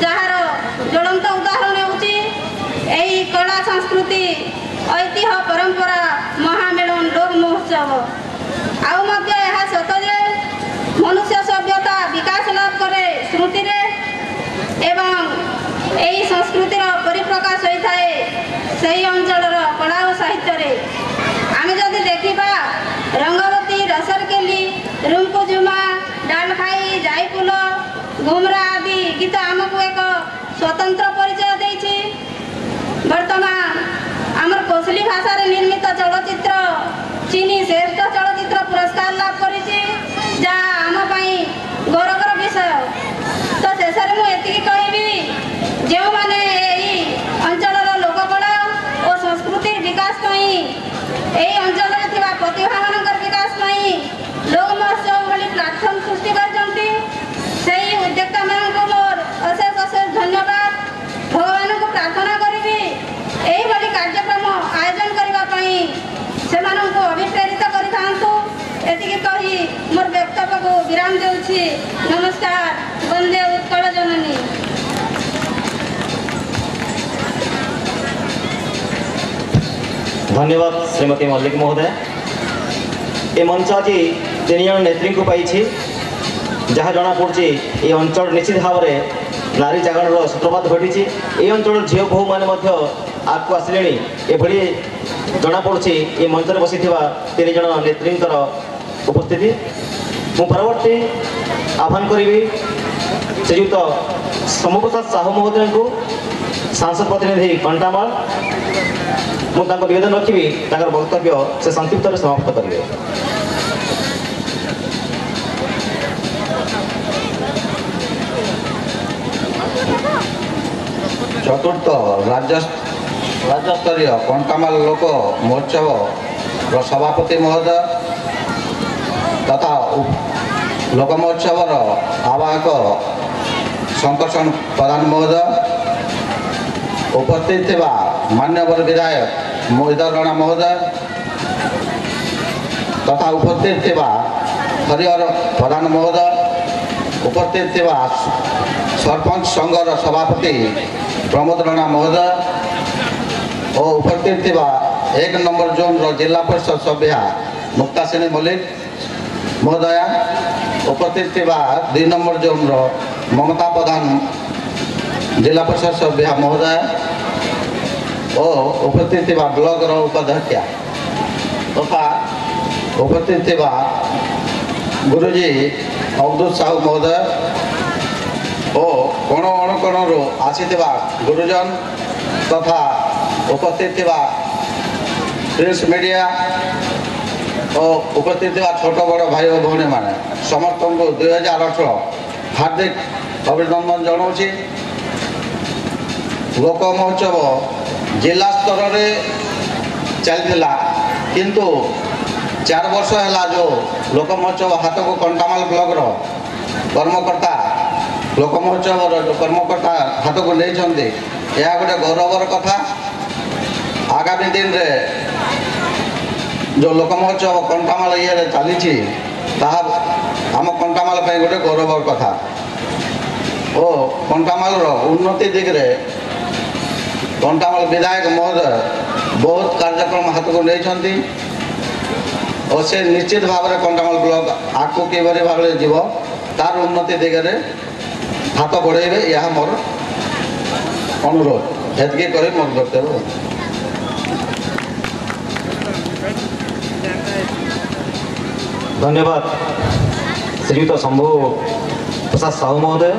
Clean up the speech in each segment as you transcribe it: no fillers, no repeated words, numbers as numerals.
Jar ज्वलंत उदाहरण होउची एई कला संस्कृति ऐतिह्य परंपरा महामेलन लोक महोत्सव आउ मध्य यह सत जे मनुष्य सभ्यता विकास लाभ करे स्मृति रे एवं एई संस्कृतिर परिप्रकाश होता है सही अंचल कला और साहित्य रे आमे जदि देखिबा रंगवती रसरकेली रुमकुजुमा डालखाई जाईपुल घुमरा आदि गीत आमको एक स्वतंत्र परिचय देछि। वर्तमान आमर कोसली भाषा रे निर्मित चलचित्र चीनी श्रेष्ठ चलचित्र पुरस्कार लाभ करिछि जा आम पई गौरवर विषय। तो शेषरे मु एतिकी कहबी जे माने एई अंचलर लोककला और संस्कृति विकास पई एई अंचल रे थिबा प्रतिभा मानकर विकास पई लोक महोत्सव भली प्लाटफर्म सृष्टि करजंती सेही उद्योक्ता मानक मोर अशेष अशेष धन्यवाद। भगवान को प्रार्थना करी एही भली कार्यक्रम आयोजन करबा पई सेमानन को अभिप्रेरित करि थांतु एतिकी कहि मोर वक्तव्य को विराम देउछि। नमस्कार। वंदे उत्कल जननी। धन्यवाद श्रीमती मल्लिक महोदय। ये मंच आज 3 जन नेत्री को पाई जहाँ जना पड़ी ये अंचल निश्चित भाव में नारी जागरण सूत्रपात घटी। ये अंचल झील बहु मैंने आगे आसिले ये जना पड़ी ये मंच बसी 3 जन नेत्री उपस्थिति। मु परवर्ती आह्वान करी श्रीयुक्त सोमप्रसाद साहू महोदय को सांसद प्रतिनिधि कंटामाल मुझे निवेदन रखी वक्तव्य से संक्षिप्त समाप्त करेंगे। चतुर्थ राज्यस्तरीय कंटामाल लोक महोत्सव सभापति महोदय तथा लोक महोत्सव आवाहक शंकरसन प्रधान महोदय उपस्थित थिबा मान्यवर विधायक मोहिदर राणा महोदय तथा उपस्थित थिबा हरिहर प्रधान महोदय उपस्थित थिबा सरपंच संघर सभापति प्रमोद राणा महोदय और उपस्थित थिबा 1 नंबर जोन जिला परिषद सभ्या मुक्तासिनी मल्लिक महोदया उपस्थित थिबा 2 नंबर जोन ममता प्रधान जिला परिषद सभ्या महोदय और उपस्थित थिबा ब्लॉक उपाध्यक्षा तथा उपस्थित थिबा गुरुजी अवधूत साहू महोदय और कोण अणकोणरू आसीथिबा गुरुजन तथा उपस्थित थिबा प्रिंस मीडिया और उपस्थित थिबा छोट बड़ भाई और भौणी माने समस्त को 2018 हार्दिक अभिनंदन जनाऊँगी। लोक महोत्सव जिला स्तर में चलता किंतु 4 वर्ष है जो लोक महोत्सव हाथ को कंटामाल ब्लॉक कर्मकर्ता लोक महोत्सव जो कर्मकर्ता हाथ को नहीं यह गोटे गौरवर कथा। आगामी दिन रे जो लोक महोत्सव कंटामाल ये चली आम कंटामाल गोटे गौरवर कथा और कंटामाल उन्नति दिगरे कंटामाल विधायक महोदय बहुत कार्यक्रम हाथ को नहीं और से निश्चित भाव में कंटामाल ब्लॉक आगू किभली भाव में जीव तार उन्नति दिगरे हाथ बढ़ेबे यह मोर अनुरोध हेतकी कर मोर वक्तव्य। धन्यवाद श्रीयुक्त शंभु प्रसाद साहू महोदय।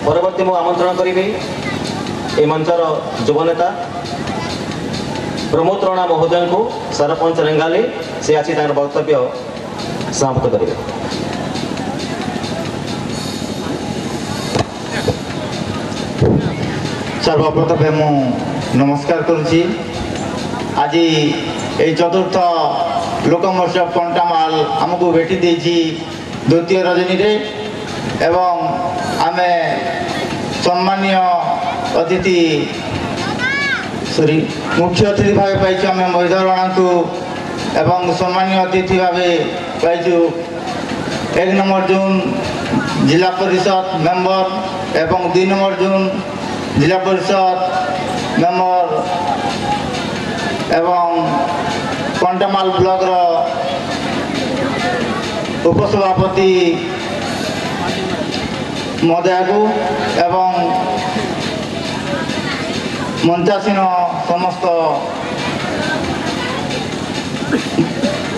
परवर्ती मु आमंत्रण करी ए मंचर युव नेता प्रमोद राणा महोदय को सरपंच रेंगाली से आसी वक्तव्य समाप्त करेंगे। सर्वप्रथमे मु नमस्कार करुच्ची। आज ये चतुर्थ लोक महोत्सव कंटामाल आमको भेटी देछि द्वितीय रजनी रे एवं आमे सम्मानीय अतिथि मुख्य अतिथि भाव पाई आम मोहिधर राणा को एवं सम्मानीय अतिथि भाव पाई 1 नंबर जोन जिला परिषद मेंबर एवं 2 नंबर जून जिला परिषद मेंबर एवं कंटामाल ब्लॉक उपसभापति महोदय को एवं मंचासीन समस्त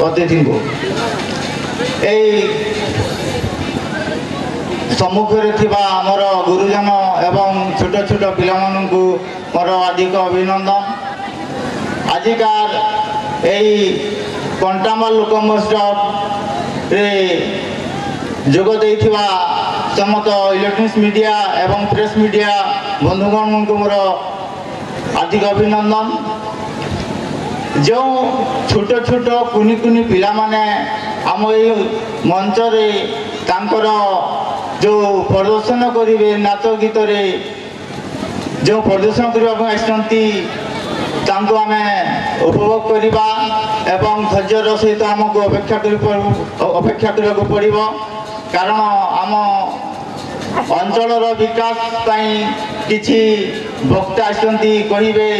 अतिथि को सम्मुखें थिबा आमर गुरुजन एवं छोट छोट पिला मानू मोर अधिक अभिनंदन। आजिकार यही कंटामाल लोक महोत्सव रे जोग देइथिबा समस्त इलेक्ट्रॉनिक्स मीडिया एवं प्रेस मीडिया बंधुगण को मोर अधिक अभिनंदन। जो छोट छोट कुनी कुनी पिला माने आम ये मंच रे तांकर जो प्रदर्शन करेंगे नाच गीत रे जो प्रदर्शन करने आसती आम उपभोग करवा एवं धैर्यर सहित आमको अपेक्षा करने पड़ो कारण आम अंचल विकास किसी वक्ता आसती कहे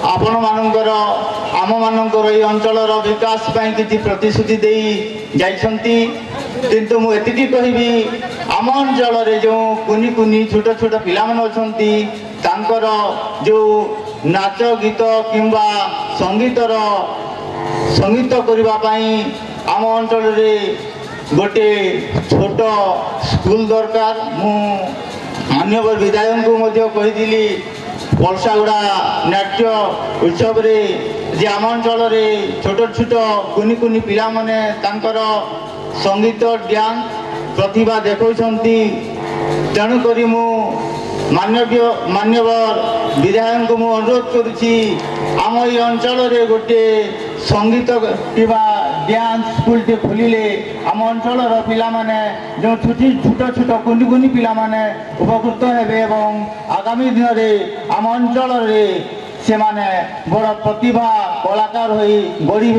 आपण मानकर आम मानकर ये अंचल विकास किसी प्रतिश्रुति दे जाइछंती किंतु मु एतिकी कहबी आम अंचल जो कुनी कुनी छोट छोट पिला मन अछंती तांकर जो नाच गीत किंबा संगीत करबा पई आम अंचल रे गोटे छोट स्कूल दरकार। मु माननीय विधायक को मध्य कहिदिली पलसागुड़ा नाट्य उत्सव रे जे आम अंचल रे छोट छोट कुनी कुनी पिला माने तांकर संगीत डांस प्रतिभा देखौछंती तेणुक मु मान्यवर विधायक को मु अनुरोध करुछि आम ये अंचल रे गोटे संगीत किबा डांस स्कूल टे खोलिले आम अंचल पिला माने जो छोट छोट कुनी कुनी पिला माने उपकृत हेबे एवं आगामी दिन रे आम अंचल रे से माने बड़ प्रतिभा कलाकार होई गढ़ी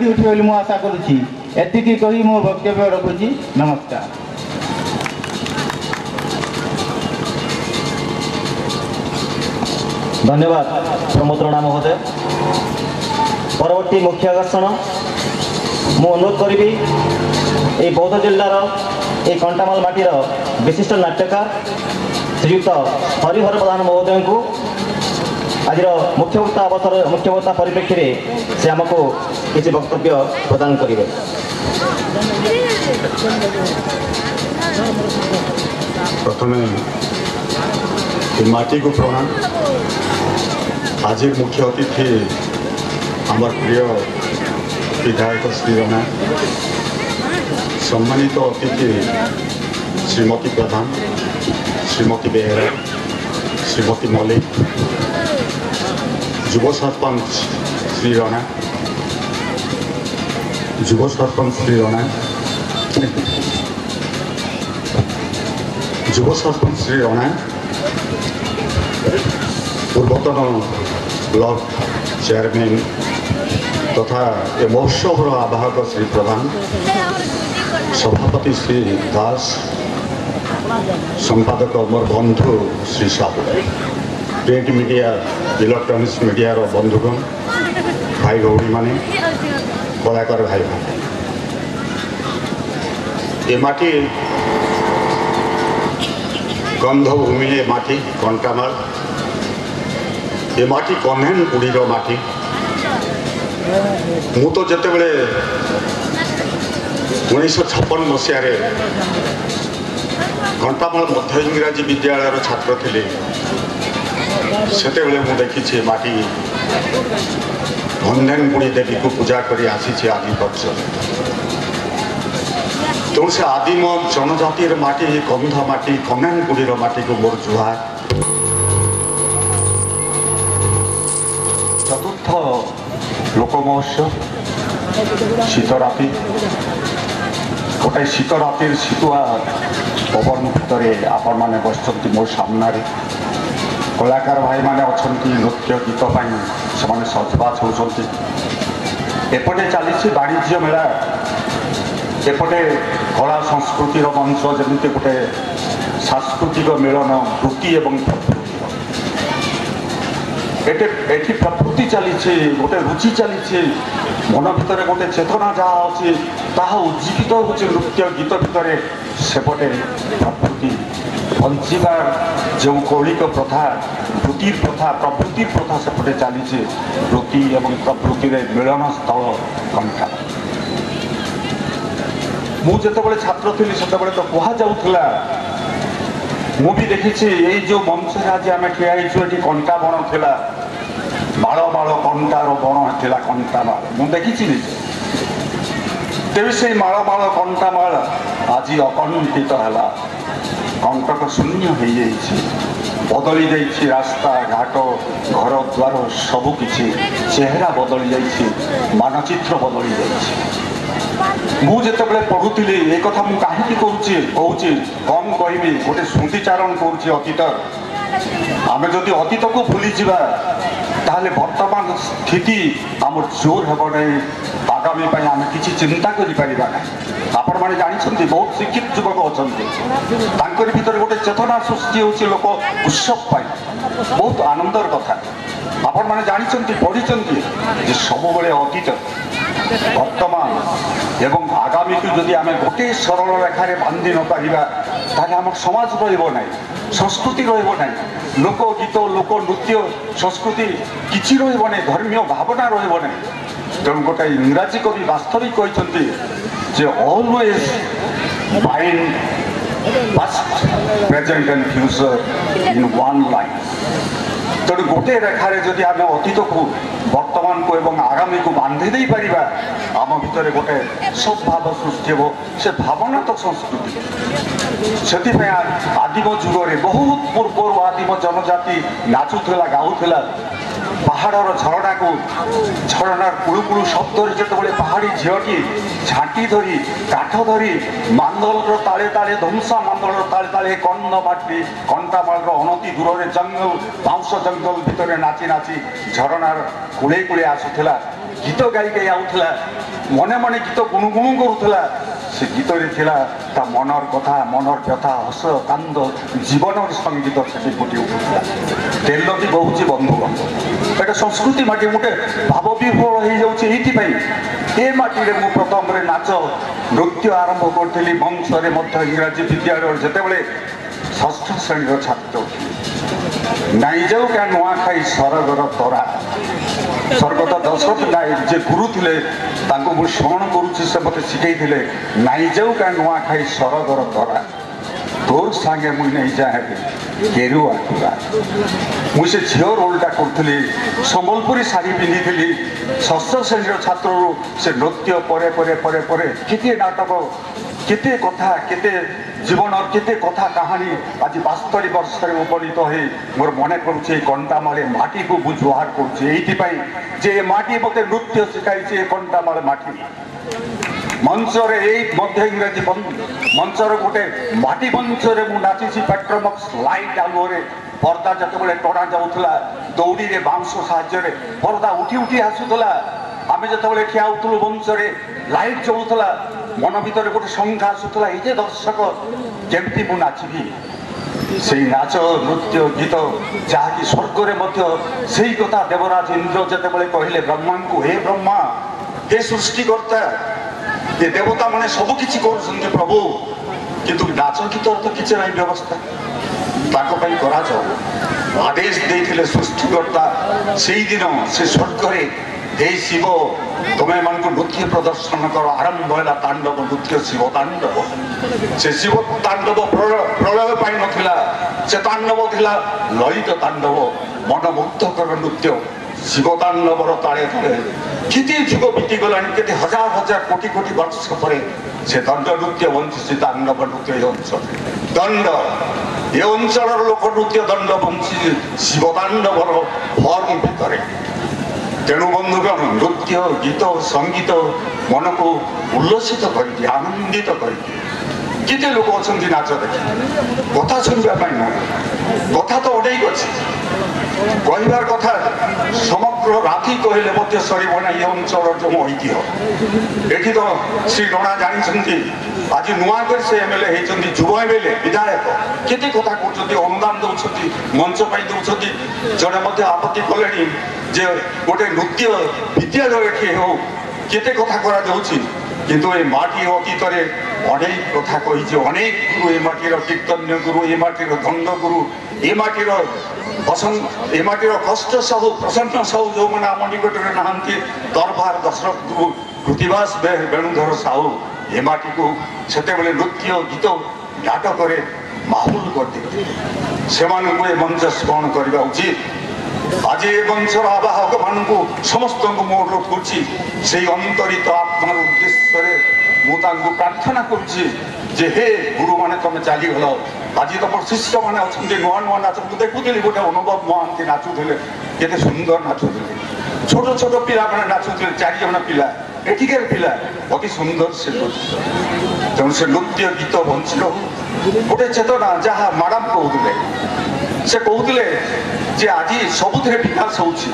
उठे बोली मु आशा करुछि। एतिकी कही मो वक्तव्य रखुछि। नमस्कार। धन्यवाद प्रमोद राणा महोदय। परवर्ती मुख्य आकर्षण मु अनुरोध करी ये बौद्ध जिलार ये कंटामाल माटीर विशिष्ट नाट्यकार श्रीयुक्त हरिहर प्रधान महोदय को आज मुख्यवक्ता अवसर मुख्यवक्ता परिप्रेक्षी में से आमको किसी वक्तव्य प्रदान करेंगे। प्रथम माटी को प्रणाम। आज मुख्य अतिथि आमर प्रिय विधायक श्री राणा, सम्मानित अतिथि श्रीमती प्रधान, श्रीमती बेहरा, श्रीमती मल्लिक, युव सरपंच श्री राणा, युव सरपंच श्री राणा, युव सरपंच श्री राणा, पूर्वतन ब्लॉक चेयरमैन तथा ए महोत्सव आवाहक श्री प्रधान, सभापति श्री दास, संपादक मोर बंधु Shri Sahu, print media electronics media बंधुगण, भाई भौणी माने, कलाकार भाई माने, ये माटी गंधभूमि ये माटी कंटामाल, ये माटी कन्हेन गुड़ीर माटी। मु तो जिते बड़े 1956 मसीह कंटामाल मध्य इंग्राजी विद्यालय छात्र थी सेते मु देखी माटी कन्हेन गुड़ी देवी को पूजा कर आसी आदि वर्ष। तेणु से आदिम जनजातिर माटी गंध माटी कन्हेन गुड़ीर माटी को मोर जुहार। चतुर्थ लोक महोत्सव शीत राति गोटे शीत रातिर शीतुआ पवन भितर आपण मैंने बसती मो सामने कलाकार भाई मैंने अच्छा नृत्य गीत से सजबाज होती। एपटे चली वाणिज्य मेला ଏପଟେ କଳା ସଂସ୍କୃତିର ମଞ୍ଚ ଯେମିତି ଗୋଟେ ସାଂସ୍କୃତିକ ମିଳନ ବୃତ୍ତି ଏବଂ ପ୍ରକୃତିର ଏଠି ପ୍ରକୃତି ଚାଲିଛି, ଗୋଟେ ରୁଚି ଚାଲିଛି, ମନ ଭିତରେ ଗୋଟେ ଚେତନା ଯାହା ଅଛି ତାହା ଉଜ୍ଜୀବିତ ହେଉଛି ନୃତ୍ୟ ଗୀତ ଭିତରେ। ସେପଟେ ପ୍ରକୃତି ବଞ୍ଚିବାର ଯେଉଁ କୌଳିକ ପ୍ରଥା, ବୃତ୍ତିର ପ୍ରଥା, ପ୍ରବୃତ୍ତିର ପ୍ରଥା ସେପଟେ ଚାଲିଛି। ବୃତ୍ତି ଏବଂ ପ୍ରବୃତ୍ତିରେ ମିଳନ ସ୍ଥଳ କଣ୍ଟା। ମୁଁ ଯେତେବେଳେ ଛାତ୍ର ଥିଲି ସେତେବେଳେ ତ କୁହାଯାଉଥିଲା, ମୁଁ ବି ଦେଖିଛି ଏଇ ଯେଉଁ ମଞ୍ଚରେ ଆଜି ଆମେ ଠିଆ ହେଇଛୁ ଏଠି କଣ୍ଟା ବଣ ଥିଲା, ମାଳ ମାଳ କଣ୍ଟାର ବଣ ଥିଲା, କଣ୍ଟା ମାଳ ମୁଁ ଦେଖିଛି ନିଜେ। ତେବେ ସେଇ ମାଳ ମାଳ କଣ୍ଟା ମାଳ ଆଜି ଅକଣ୍ଠିତ ହେଲା, କଣ୍ଟକ ଶୂନ୍ୟ ହେଇଯାଇଛି, ବଦଳି ଯାଇଛି ରାସ୍ତା ଘାଟ, ଘର ଦ୍ୱାର ସବୁକିଛି, ଚେହେରା ବଦଳି ଯାଇଛି, ମାନଚିତ୍ର ବଦଳି ଯାଇଛି। ମୁଁ ଯେତେବେଳେ ପଢୁଥିଲି ଏ କଥା ମୁଁ କାହିଁକି କହୁଛି କମ୍ କହିବି, ଗୋଟେ ସ୍ମୃତିଚାରଣ କରୁଛି ଅତୀତ। ଆମେ ଯଦି ଅତୀତକୁ ଭୁଲିଯିବା ତାହେଲେ ବର୍ତ୍ତମାନ ସ୍ଥିତି ଆମର ଜୋର ହେବ ନାହିଁ, ଆଗାମୀ ପାଇଁ ଆମେ କିଛି ଚିନ୍ତା କରିପାରିବା ନାହିଁ। ଆପଣମାନେ ଜାଣିଛନ୍ତି ବହୁତ ଶିକ୍ଷିତ ଯୁବକ ଅଛନ୍ତି, ତାଙ୍କରି ଭିତରେ ଗୋଟେ ଚେତନା ସୃଷ୍ଟି ହେଉଛି ଲୋକ ଉତ୍ସବ ପାଇଁ, ବହୁତ ଆନନ୍ଦର କଥା। ଆପଣମାନେ ଜାଣିଛନ୍ତି ପଢ଼ିଛନ୍ତି ଯେ ସବୁବେଳେ ଅତୀତ, ବର୍ତ୍ତମାନ ଏବଂ ଆଗାମୀକୁ ଯଦି ଆମେ ଗୋଟିଏ ସରଳ ରେଖାରେ ବାନ୍ଧି ନ ପାରିବା ତାହେଲେ ଆମର ସମାଜ ରହିବ ନାହିଁ, ସଂସ୍କୃତି ରହିବ ନାହିଁ, ଲୋକ ଗୀତ ଲୋକ ନୃତ୍ୟ ସଂସ୍କୃତି କିଛି ରହିବ ନାହିଁ, ଧର୍ମୀୟ ଭାବନା ରହିବ ନାହିଁ। ତେଣୁ ଗୋଟେ ଇଂରାଜୀ କବି ବାସ୍ତବିକ କହିଛନ୍ତି ଯେ always find past, present and future in one line. ତେଣୁ ଗୋଟିଏ ରେଖାରେ ଯଦି ଆମେ ଅତୀତକୁ ବର୍ତ୍ତମାନକୁ ଏବଂ ଆଗାମୀକୁ ବାନ୍ଧି ଦେଇପାରିବା ଆମ ଭିତରେ ଗୋଟେ ସଦ୍ଭାବ ସୃଷ୍ଟି ହେବ। ସେ ଭାବନା ତ ସଂସ୍କୃତି। ସେଥିପାଇଁ ଆଦିମ ଯୁଗରେ ବହୁତ ପୂର୍ବରୁ ଆଦିମ ଜନଜାତି ନାଚୁଥିଲା, ଗାଉଥିଲା। ପାହାଡ଼ର ଝରଣାର କୁଳୁ କୁଳୁ ଶବ୍ଦରେ ଯେତେବେଳେ ପାହାଡ଼ି ଝିଅଟି ଝାଣ୍ଟି ଧରି କାଠ ଧରି ମାନ୍ଦଳର ତାଳେ ତାଳେ ଧମସା ମାନ୍ଦଳର ତାଳେ ତାଳେ କନ୍ଦ ମାଟି କଣ୍ଟାମାଳର ଅନତି ଦୂରରେ ଜଙ୍ଗଲ ବାଉଁଶ ଜଙ୍ଗଲ ଭିତରେ ନାଚି ନାଚି ଝରଣାର କୂଳେ କୂଳେ ଆସୁଥିଲା, ଗୀତ ଗାଇ ଗାଇ ଆଉଥିଲା, ମନେ ମନେ ଗୀତ ଗୁଣୁଗୁଣୁ କରୁଥିଲା। ସେ ଗୀତରେ ଥିଲା ତା ମନର କଥା, ମନର ବ୍ୟଥା, ହସ କାନ୍ଦ, ଜୀବନର ସଙ୍ଗୀତ ସେଠି ଫୁଟି ଉଠୁଥିଲା। ତେଲ ବି ବହୁଛି ବନ୍ଧୁଗଣ, ଏଇଟା ସଂସ୍କୃତି ମାଟି ଗୋଟେ ଭାବ ବିହ୍ୱଳ ହେଇଯାଉଛି। ଏଇଥିପାଇଁ ଏ ମାଟିରେ ମୁଁ ପ୍ରଥମରେ ନାଚ ନୃତ୍ୟ ଆରମ୍ଭ କରିଥିଲି ମଞ୍ଚରେ ମଧ୍ୟ ଇଂରାଜୀ ବିଦ୍ୟାଳୟରେ ଯେତେବେଳେ ଷଷ୍ଠ ଶ୍ରେଣୀର ଛାତ୍ର ଥିଲି। ନାଇଯାଉ କା ନୂଆଖାଇ ସରଗର ତରା, ସ୍ୱର୍ଗତ ଦଶରଥ ନାୟକ ଯେ ଗୁରୁ ଥିଲେ ତାଙ୍କୁ ମୁଁ ସ୍ମରଣ କରୁଛି, ସେ ମୋତେ ଶିଖେଇଥିଲେ ନାଇଯାଉ କା ନୂଆଖାଇ ସରଗର ତରା, ତୋର ସାଙ୍ଗେ ମୁଇଁ ନେଇଯାଏ କେରୁଆ ଟୁରା। ମୁଁ ସେ ଝିଅ ରୋଲଟା କରୁଥିଲି, ସମ୍ବଲପୁରୀ ଶାଢ଼ୀ ପିନ୍ଧିଥିଲି। ଷଷ୍ଠ ଶ୍ରେଣୀର ଛାତ୍ରରୁ ସେ ନୃତ୍ୟ ପରେ ପରେ ପରେ ପରେ କେତେ ନାଟକ, କେତେ କଥା, କେତେ ଜୀବନର କେତେ କଥା କାହାଣୀ ଆଜି 72 ବର୍ଷରେ ଉପନୀତ ହୋଇ ମୋର ମନେ ପଡ଼ୁଛି ଏ କଣ୍ଟାମାଳେ ମାଟିକୁ ମୁଁ ଜୁହାର କରୁଛି। ଏଇଥିପାଇଁ ଯେ ଏ ମାଟି ମୋତେ ନୃତ୍ୟ ଶିଖାଇଛି, ଏ କଣ୍ଟାମାଳ ମାଟି। ମଞ୍ଚରେ ଏଇ ମଧ୍ୟ ଇଂରାଜୀ ମଞ୍ଚର ଗୋଟେ ମାଟି ମଞ୍ଚରେ ମୁଁ ନାଚିଛି। ପେଟ୍ରୋମକ୍ସ ଲାଇଟ୍ ଆଲୁଅରେ ପର୍ଦା ଯେତେବେଳେ ଟଣା ଯାଉଥିଲା, ଦଉଡ଼ିରେ ବାଉଁଶ ସାହାଯ୍ୟରେ ପର୍ଦା ଉଠି ଉଠି ଆସୁଥିଲା। ଆମେ ଯେତେବେଳେ ଠିଆ ହେଉଥିଲୁ ମଞ୍ଚରେ ଲାଇଟ୍ ଜଳୁଥିଲା, ମନ ଭିତରେ ଗୋଟେ ସଂଖ୍ୟା ଆସୁଥିଲା, ଏଇ ଯେ ଦର୍ଶକ କେମିତି ମୁଁ ନାଚିବି। ସେଇ ନାଚ ନୃତ୍ୟ ଗୀତ ଯାହାକି ସ୍ୱର୍ଗରେ ମଧ୍ୟ ସେଇ କଥା ଦେବରାଜ ଇନ୍ଦ୍ର ଯେତେବେଳେ କହିଲେ ବ୍ରହ୍ମାଙ୍କୁ, ହେ ବ୍ରହ୍ମା, ହେ ସୃଷ୍ଟିକର୍ତ୍ତା, ଏ ଦେବତା ମାନେ ସବୁ କିଛି କରୁଛନ୍ତି ପ୍ରଭୁ, କିନ୍ତୁ ନାଚ ଗୀତର ତ କିଛି ନାହିଁ ବ୍ୟବସ୍ଥା, ତାଙ୍କ ପାଇଁ କରାଯାଉ। ଆଦେଶ ଦେଇଥିଲେ ସୃଷ୍ଟିକର୍ତ୍ତା। ସେଇଦିନ ସେ ସ୍ୱର୍ଗରେ ହେ ଶିବ, ତୁମେ ଏମାନଙ୍କୁ ନୃତ୍ୟ ପ୍ରଦର୍ଶନ କର। ଆରମ୍ଭ ହେଲା ତାଣ୍ଡବ ନୃତ୍ୟ, ଶିବ ତାଣ୍ଡବ। ସେ ଶିବ ତାଣ୍ଡବ ପ୍ରଳୟ ପାଇଁ ନଥିଲା, ସେ ତାଣ୍ଡବ ଥିଲା ଲଳିତ ତାଣ୍ଡବ, ମନମୁଗ୍ଧକର ନୃତ୍ୟ। ଶିବ ତାଣ୍ଡବର ତାଳେ ତାଳେ କେତେ ଯୁଗ ବିତିଗଲାଣି, କେତେ ହଜାର ହଜାର କୋଟି କୋଟି ବର୍ଷ ପରେ ସେ ଦଣ୍ଡ ନୃତ୍ୟ ବଞ୍ଚିଛି, ତାଣ୍ଡବ ନୃତ୍ୟ ଏ ଅଞ୍ଚଳ ଦଣ୍ଡ, ଏ ଅଞ୍ଚଳର ଲୋକ ନୃତ୍ୟ ଦଣ୍ଡ ବଞ୍ଚିଛି ଶିବ ତାଣ୍ଡବର ଫର୍ମ ଭିତରେ। ତେଣୁ ବନ୍ଧୁଗଣ, ନୃତ୍ୟ ଗୀତ ସଙ୍ଗୀତ ମନକୁ ଉଲ୍ଲସିତ କରିଦିଏ, ଆନନ୍ଦିତ କରିଦିଏ। କେତେ ଲୋକ ଅଛନ୍ତି ନାଚ ଦେଖି କଥା ଶୁଣିବା ପାଇଁ ନୁହଁ କଥା ତ ଅନେକ ଅଛି କହିବାର କଥା ସମଗ୍ର ରାତି କହିଲେ ମଧ୍ୟ ସରିବ ନା ଏ ଅଞ୍ଚଳର ଯେଉଁ ଐତିହ୍ୟ ଏଠି ତ ଶ୍ରୀ ରଣା ଜାଣିଛନ୍ତି ଆଜି ନୂଆ କରି ସେ ଏମଏଲଏ ହେଇଛନ୍ତି ଯୁବ ଏମଏଲଏ ବିଧାୟକ କେତେ କଥା କହୁଛନ୍ତି ଅନୁଦାନ ଦେଉଛନ୍ତି ମଞ୍ଚ ପାଇଁ ଦେଉଛନ୍ତି ଜଣେ ମଧ୍ୟ ଆପତ୍ତି କଲେଣି ଯେ ଗୋଟେ ନୃତ୍ୟ ବିଦ୍ୟାଳୟ ଏଠି ହେଉ କେତେ କଥା କରାଯାଉଛି କିନ୍ତୁ ଏ ମାଟି ଅତୀତରେ ଅନେକ କଥା କହିଛି ଅନେକ ଗୁରୁ ଏ ମାଟିର କୀର୍ତ୍ତନ୍ୟ ଗୁରୁ ଏ ମାଟିର ଦଣ୍ଡ ଗୁରୁ ଏ ମାଟିର ଏ ମାଟିର କଷ୍ଟ ସବୁ ପ୍ରସନ୍ନ ସବୁ ଯେଉଁମାନେ ଆମ ନିକଟରେ ନାହାନ୍ତି ଦରବାର ଦଶରଥ ଗୁରୁ କୃତିବାସ ବେଣୁଧର ସାହୁ ଏ ମାଟିକୁ ସେତେବେଳେ ନୃତ୍ୟ ଗୀତ ନାଟକରେ ମାହୁଲ କରିଦେଇଥିଲେ ସେମାନଙ୍କୁ ଏ ମଞ୍ଚ ସ୍ମରଣ କରିବା ଉଚିତ ଆଜି ଏ ମଞ୍ଚର ଆବାହକ ମାନଙ୍କୁ ସମସ୍ତଙ୍କୁ ମୁଁ ଅନୁରୋଧ କରୁଛି ସେଇ ଅନ୍ତରିତ ଆତ୍ମାର ଉଦ୍ଦେଶ୍ୟରେ ମୁଁ ତାଙ୍କୁ ପ୍ରାର୍ଥନା କରୁଛି ଯେ ହେ ଗୁରୁମାନେ ତମେ ଚାଲିଗଲ ଆଜି ତମର ଶିଷ୍ୟମାନେ ଅଛନ୍ତି ନୂଆ ନୂଆ ନାଚ ମୁଁ ଦେଖୁଥିଲି ଗୋଟେ ଅନୁଭବ ମହାନ୍ତି ନାଚୁଥିଲେ କେତେ ସୁନ୍ଦର ନାଚୁଥିଲେ ଛୋଟ ଛୋଟ ପିଲାମାନେ ନାଚୁଥିଲେ 4 ଜଣ ପିଲା ଏଠିକାର ପିଲା ଅତି ସୁନ୍ଦର ସେ ତେଣୁ ସେ ନୃତ୍ୟ ଗୀତ ବଞ୍ଚି ରହୁ ଗୋଟେ ଚେତନା ଯାହା ମ୍ୟାଡାମ କହୁଥିଲେ ସେ କହୁଥିଲେ ଯେ ଆଜି ସବୁଥିରେ ବିକାଶ ହେଉଛି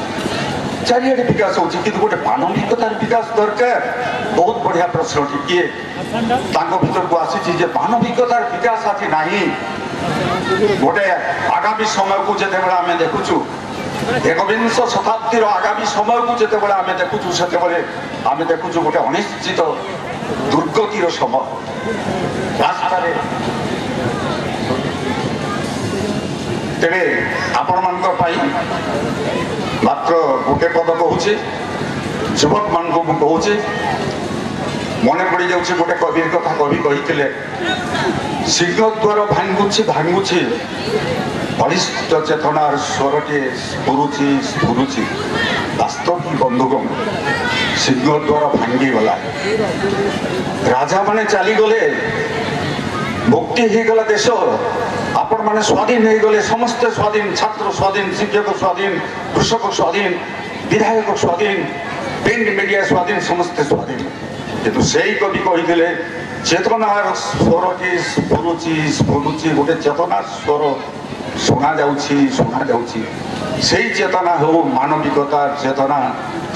ଚାରିଆଡ଼େ ବିକାଶ ହେଉଛି କିନ୍ତୁ ଗୋଟେ ମାନବିକତାର ବିକାଶ ଦରକାର ବହୁତ ବଢ଼ିଆ ପ୍ରଶ୍ନଟି କିଏ ତାଙ୍କ ଭିତରକୁ ଆସିଛି ଯେ ମାନବିକତାର ବିକାଶ ଆଜି ନାହିଁ ଗୋଟେ ଆଗାମୀ ସମୟକୁ ଯେତେବେଳେ ଆମେ ଦେଖୁଛୁ एकविंश शताब्दीर आगामी समय को जितेबाला आम देखुचु से आम देखुचु गोटे अनिश्चित दुर्गतिर समय रास्तार तेरे आपण मान मात्र गोटे पद कहूँ युवक मान कहूँ मन पड़ जाऊँ गोटे कवि कथा कवि कही सिंहद्वार भांगुची भांगुची बलिष्ठ चेतनार स्वरटे स्फुरुची स्फुरुची वास्तविक बंधुगण सिंहद्वार भांगीगला राजा माने चलीगले मुक्ति हो गला देश आपण माने स्वाधीन हो गले समस्ते स्वाधीन छात्र स्वाधीन शिक्षक स्वाधीन कृषक स्वाधीन विधायक स्वाधीन प्रिंट मीडिया स्वाधीन समस्ते स्वाधीन किंतु से कवि कही चेतनार स्वरटी स्फुरुची स्फुरुची गोटे चेतनार स्वर शुणा जाऊँगी से चेतना हो मानविकतार चेतना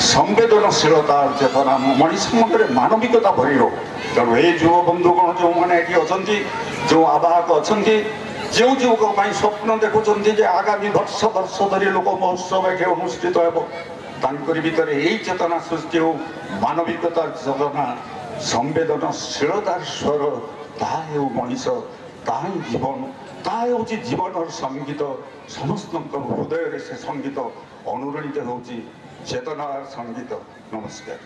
संवेदनशीलतार चेतना मनीष मध्य मानविकता भरी रो तेणु ये युव बंधुगण जो मैंने अच्छा जो आवाहक अच्छा जो युवक स्वप्न देखुं आगामी वर्ष वर्ष धरी लोक महोत्सव ये अनुष्ठित होकर भितर यही चेतना सृष्टि हो मानविकतार चेतना संवेदनशीलतार स्वर ताहे मनीष ताही जीवन ताहे हूँ जीवन संगीत समस्त हृदय से संगीत अनुरणित हूँ चेतनार संगीत। नमस्कार।